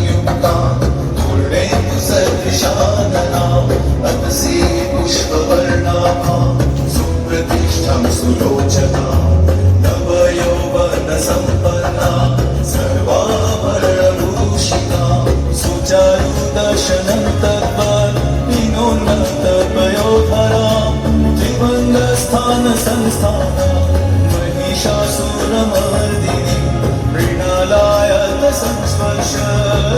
संयुक्ता पूर्णेन्दु सदृशानना अतसी पुष्पवर्णाभा सुप्रतिष्ठां सुलोचना नवयौवन सम्पन्ना सर्वाभरणभूषिता सुचारुदर्शनं तद्वत् विनोन्नतपयोधरा त्रिभङ्गस्थानसंस्थाना महिषासुरमर्दिनी मृणालायत संस्पर्श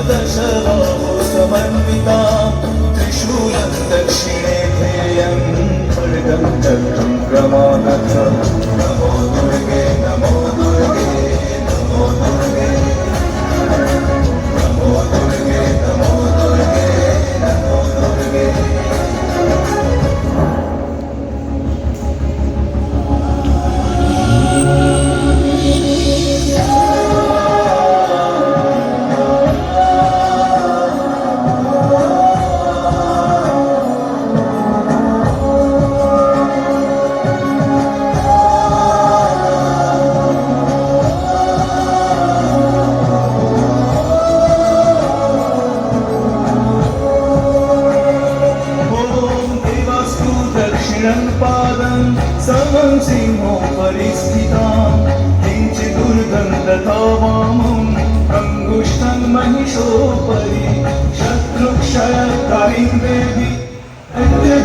दशबाहो समन्विता त्रिशूलं दक्षिणे ध्येयं खड्गं चक्रं प्रमाणथ नमो दुर्गे नमो दुर्गे नमो दुर्गे नमो दुर्गे नमो दुर्गे नमो दुर्गे पादं समं सिंहोपरि स्थितां किञ्चिदुर्गं तथा वामं अङ्गुष्ठं महिषोपरि शत्रुक्षयकारीं देवी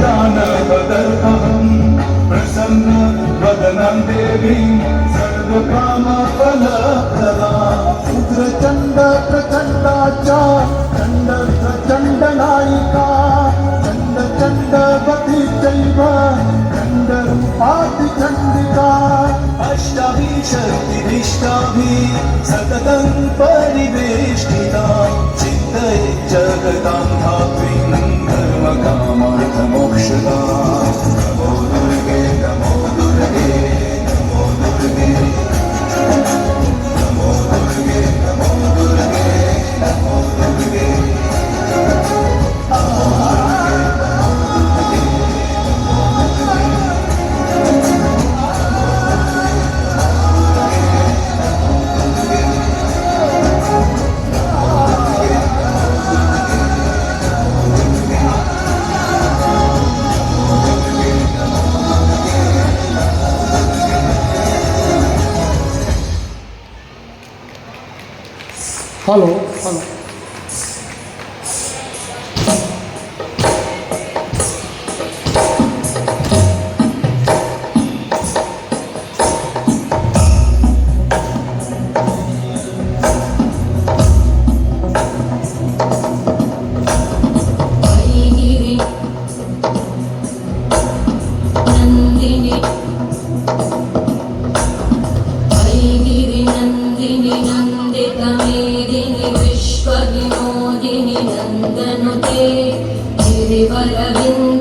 दानवदर्पहं प्रसन्न वदनं देवीं सर्वकामफलप्रदां रुद्रचण्ड प्रचण्डा च चण्ड प्रचण्डनायिका चण्डवती चैव चण्डरूपाति चण्डिका अष्टाभिशक्तिनिष्ठाभिः सततं परिवेष्टिता चिन्तये जगतां धात्रीं धर्मकामार्थमोक्षदां नमो दुर्गे नमो दुर्गे नमो दुर्गे नमो दुर्गे नमो दुर्गे नमो दुर्गे हॅलो हॅलो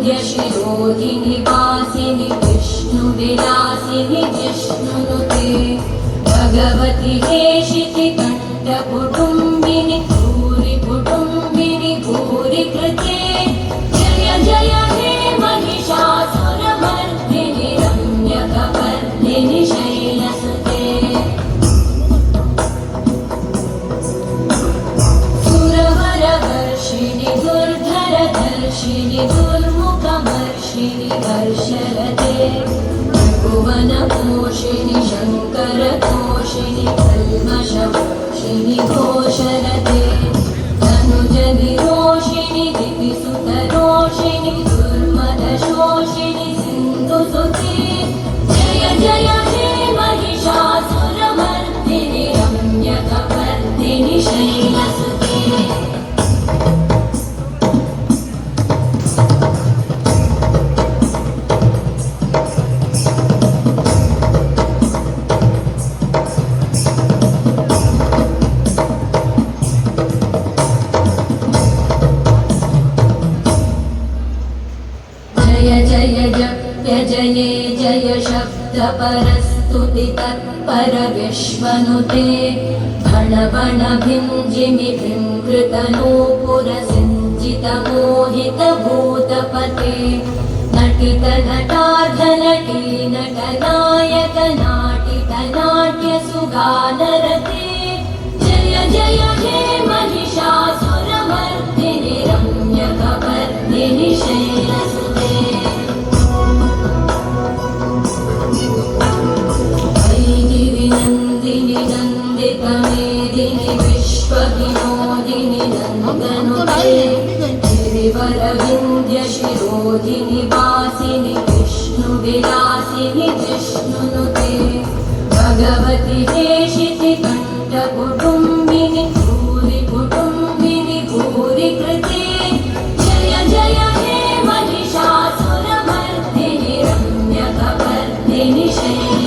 गिरिवरविन्द्यशिरोधिनि वासिनि विष्णुविलासिनि जिष्णुनुते भगवति हेशिति कण्ठकुटुम्बिनि भूरि कुटुम्बिनि भूरि कृते जय जय हे महिषासुरमर्दिनि रम्यकपर्दिनि शैलसुते सुरवरवर्षिणि दुर्धरधर्षिणि दुर्मुखमर्षिणि वर्षरते त्रिभुवनपोषिणि शङ्करतोषिणि कल्मषपोषिणि घोषरते तनुजनिरोषिणि दितिसुतरोषिणि दुर्मदशोषिणि सिन्धुसुते जय जय हे महिषासुरमर्दिनि रम्यकपर्दिनि शैलसुते जये जय शब्दपरस्तुति तत्पर विश्वनुते भण भण भिञ्जिमि भृङ्कृतनूपुरसिञ्चितमोहितभूतपते नटित नटार्धनटी नटनायक नाटित नाट्यसुगानरते जय जय हे महिष महिषासुरमर्दिनि रम्यकपर्दिनि शैलसुते वैगिरिनन्दिनि नन्दितमेदिनि विश्वविनोदिनि नन्दनुते गिरिवरविन्द्यशिरोधिनि वासिनि विष्णुविलासिनि जिष्णुनुते भगवति हेशितिकण्ठकुटुम्बिनि भूरि कुटुम्बिनि भूरि कृते जय जय हे महिषासुरमर्दिनि रम्यकपर्दिनि शैलसुते